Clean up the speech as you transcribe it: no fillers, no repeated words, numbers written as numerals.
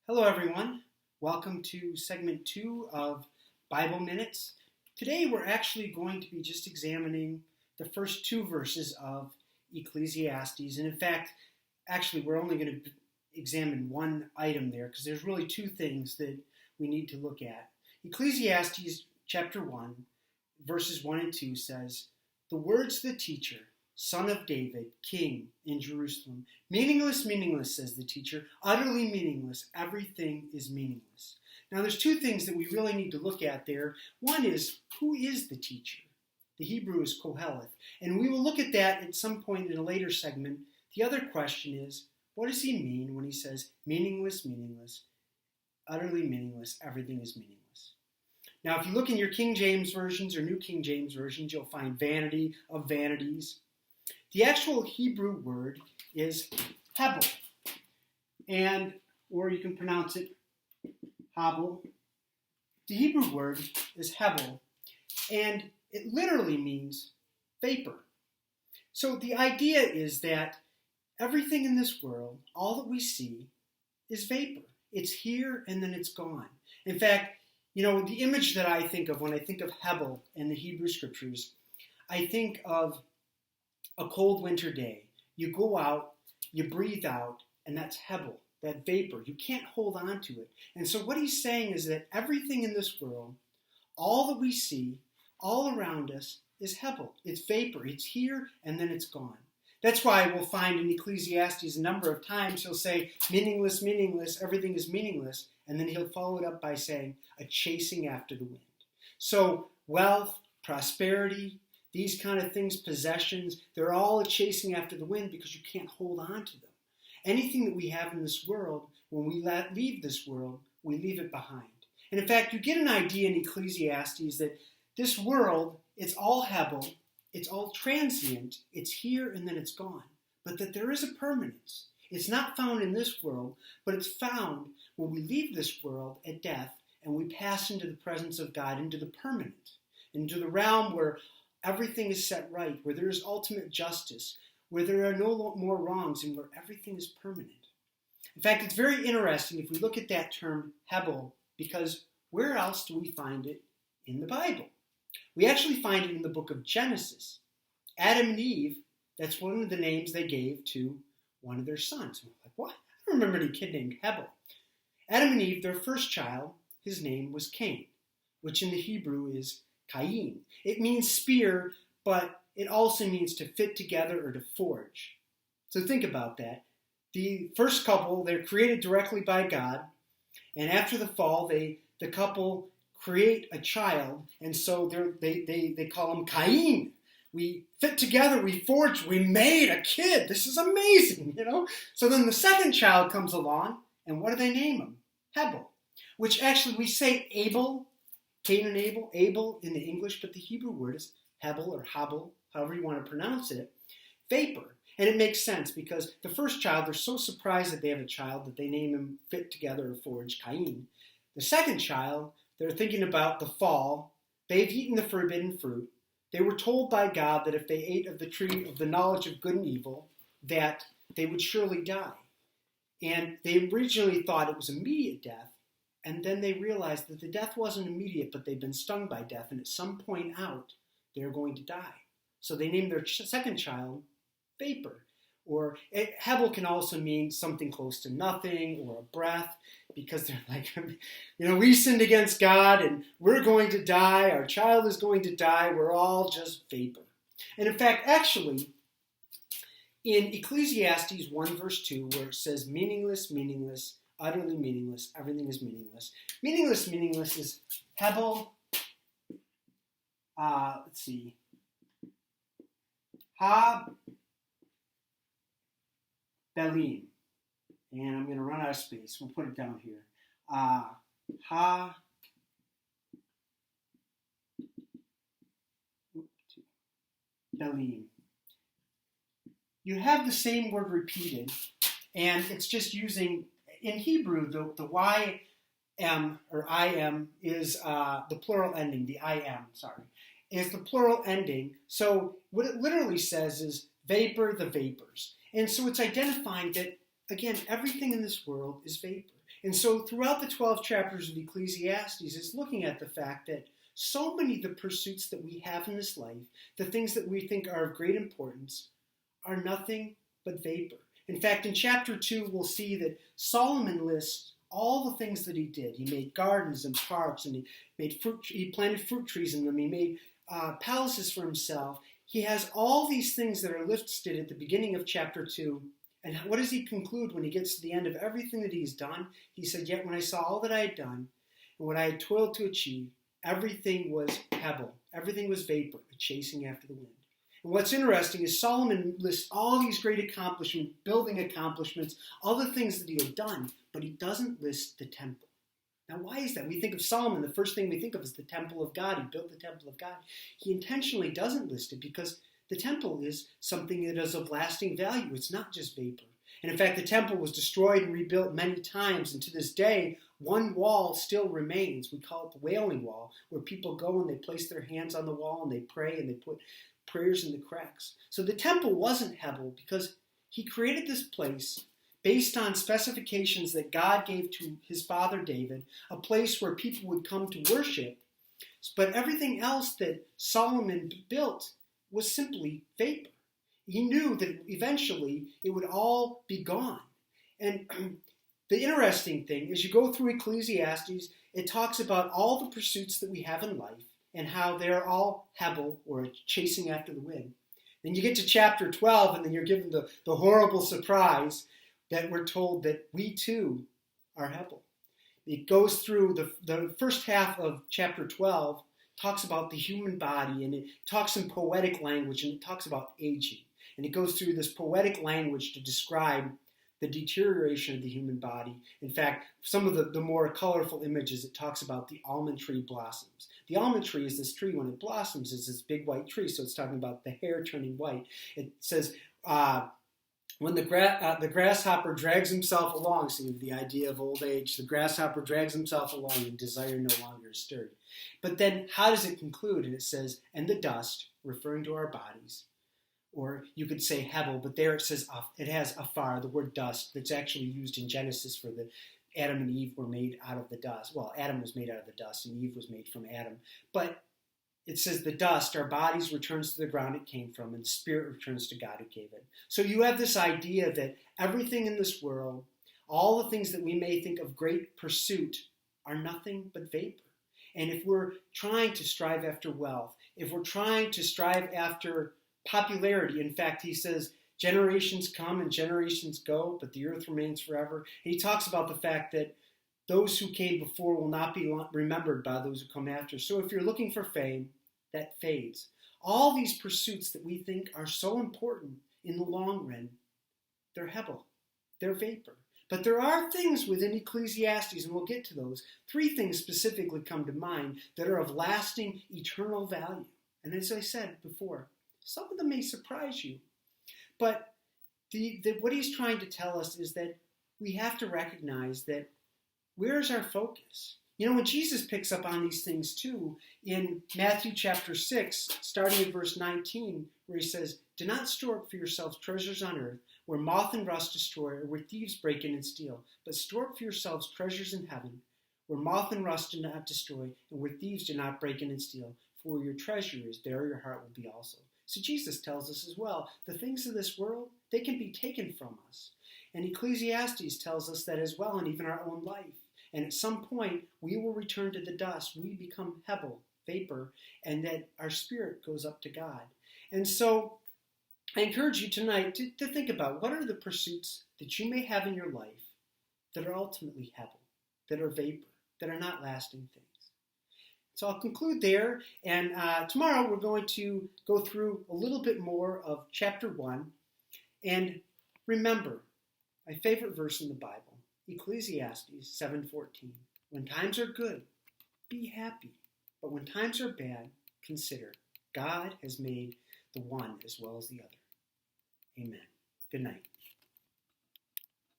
Hello, everyone. Welcome to segment 2 of Bible Minutes. Today, we're actually going to be just examining the first 2 verses of Ecclesiastes. And in fact, we're only going to examine one item there because there's really 2 things that we need to look at. Ecclesiastes chapter 1, verses 1 and 2 says, "The words of the teacher, son of David, king in Jerusalem. Meaningless, meaningless, says the teacher. Utterly meaningless. Everything is meaningless." Now, there's 2 things that we really need to look at there. One is, who is the teacher? The Hebrew is Koheleth. And we will look at that at some point in a later segment. The other question is, what does he mean when he says, meaningless, meaningless, utterly meaningless, everything is meaningless? Now, if you look in your King James versions or New King James versions, you'll find vanity of vanities. The actual Hebrew word is hebel, or you can pronounce it habel. The Hebrew word is hebel, and it literally means vapor. So the idea is that everything in this world, all that we see, is vapor. It's here and then it's gone. In fact, the image that I think of when I think of hebel in the Hebrew scriptures, I think of a cold winter day. You go out, you breathe out, and that's hebel, that vapor. You can't hold on to it. And so what he's saying is that everything in this world, all that we see, all around us, is hebel. It's vapor. It's here, and then it's gone. That's why we'll find in Ecclesiastes a number of times he'll say, meaningless, meaningless, everything is meaningless, and then he'll follow it up by saying, a chasing after the wind. So wealth, prosperity, these kind of things, possessions, they're all a chasing after the wind because you can't hold on to them. Anything that we have in this world, when we leave this world, we leave it behind. And in fact, you get an idea in Ecclesiastes that this world, it's all hebel, it's all transient, it's here and then it's gone. But that there is a permanence. It's not found in this world, but it's found when we leave this world at death and we pass into the presence of God, into the permanent, into the realm where everything is set right, where there is ultimate justice, where there are no more wrongs, and where everything is permanent. In fact, it's very interesting if we look at that term hebel, because where else do we find it in the Bible? We actually find it in the book of Genesis. Adam and Eve, that's one of the names they gave to one of their sons. And we're like, what? I don't remember any kid named Hebel. Adam and Eve, their first child, his name was Cain, which in the Hebrew is Cain. It means spear, but it also means to fit together or to forge. So think about that. The first couple, they're created directly by God, and after the fall, the couple create a child, and so they call him Cain. We fit together, we forged, we made a kid. This is amazing, So then the second child comes along, and what do they name him? Hebel, which actually we say Abel, Cain and Abel in the English, but the Hebrew word is hebel or habel, however you want to pronounce it, vapor. And it makes sense because the first child, they're so surprised that they have a child that they name him fit together or forged, Cain. The second child, they're thinking about the fall. They've eaten the forbidden fruit. They were told by God that if they ate of the tree of the knowledge of good and evil, that they would surely die. And they originally thought it was immediate death. And then they realized that the death wasn't immediate, but they'd been stung by death. And at some point out, they're going to die. So they named their second child Vapor. Or Hebel can also mean something close to nothing or a breath, because they're like, we sinned against God and we're going to die. Our child is going to die. We're all just vapor. And in fact, actually, in Ecclesiastes 1 verse 2, where it says meaningless, meaningless, utterly meaningless, everything is meaningless. Meaningless, meaningless is hebel, ha-belim. And I'm going to run out of space. We'll put it down here. Ha-belim. You have the same word repeated, and it's just using, in Hebrew, the Y-M or I-M is the plural ending, the I-M, is the plural ending. So what it literally says is vapor, the vapors. And so it's identifying that, again, everything in this world is vapor. And so throughout the 12 chapters of Ecclesiastes, it's looking at the fact that so many of the pursuits that we have in this life, the things that we think are of great importance, are nothing but vapor. In fact, in chapter 2, we'll see that Solomon lists all the things that he did. He made gardens and parks, and he planted fruit trees in them. He made palaces for himself. He has all these things that are listed at the beginning of chapter 2. And what does he conclude when he gets to the end of everything that he's done? He said, "Yet when I saw all that I had done and what I had toiled to achieve, everything was pebble. Everything was vapor, a chasing after the wind." And what's interesting is Solomon lists all these great accomplishments, building accomplishments, all the things that he had done, but he doesn't list the temple. Now, why is that? We think of Solomon, the first thing we think of is the temple of God. He built the temple of God. He intentionally doesn't list it because the temple is something that is of lasting value. It's not just vapor. And in fact, the temple was destroyed and rebuilt many times. And to this day, one wall still remains. We call it the Wailing Wall, where people go and they place their hands on the wall and they pray and they put prayers in the cracks. So the temple wasn't Hebel because he created this place based on specifications that God gave to his father David, a place where people would come to worship. But everything else that Solomon built was simply vapor. He knew that eventually it would all be gone. And the interesting thing is you go through Ecclesiastes, it talks about all the pursuits that we have in life and how they're all Hebel, or chasing after the wind. Then you get to chapter 12 and then you're given the horrible surprise that we're told that we too are Hebel. It goes through the first half of chapter 12, talks about the human body, and it talks in poetic language, and it talks about aging. And it goes through this poetic language to describe the deterioration of the human body. In fact, some of the more colorful images, it talks about the almond tree blossoms. The almond tree is this tree, when it blossoms, is this big white tree, so it's talking about the hair turning white. It says, when the grasshopper drags himself along, so the idea of old age, the grasshopper drags himself along and desire no longer is stirred. But then how does it conclude? And it says, and the dust, referring to our bodies, or you could say Hebel, but there it says, it has afar, the word dust, that's actually used in Genesis for the Adam and Eve were made out of the dust. Well, Adam was made out of the dust and Eve was made from Adam. But it says the dust, our bodies, returns to the ground it came from, and the spirit returns to God who gave it. So you have this idea that everything in this world, all the things that we may think of great pursuit, are nothing but vapor. And if we're trying to strive after wealth, if we're trying to strive after popularity, in fact, he says, generations come and generations go, but the earth remains forever. And he talks about the fact that those who came before will not be remembered by those who come after. So if you're looking for fame, that fades. All these pursuits that we think are so important in the long run, they're Hebel, they're vapor. But there are things within Ecclesiastes, and we'll get to those. 3 things specifically come to mind that are of lasting, eternal value. And as I said before, some of them may surprise you. But what he's trying to tell us is that we have to recognize that where's our focus? You know, when Jesus picks up on these things too, in Matthew chapter 6, starting at verse 19, where he says, do not store up for yourselves treasures on earth, where moth and rust destroy, or where thieves break in and steal. But store up for yourselves treasures in heaven, where moth and rust do not destroy, and where thieves do not break in and steal. For where your treasure is, there your heart will be also. So Jesus tells us as well, the things of this world, they can be taken from us. And Ecclesiastes tells us that as well, and even our own life. And at some point, we will return to the dust. We become Hebel, vapor, and that our spirit goes up to God. And so I encourage you tonight to think about what are the pursuits that you may have in your life that are ultimately Hebel, that are vapor, that are not lasting things. So I'll conclude there, and tomorrow we're going to go through a little bit more of chapter 1. And remember, my favorite verse in the Bible, Ecclesiastes 7:14. When times are good, be happy. But when times are bad, consider God has made the one as well as the other. Amen. Good night.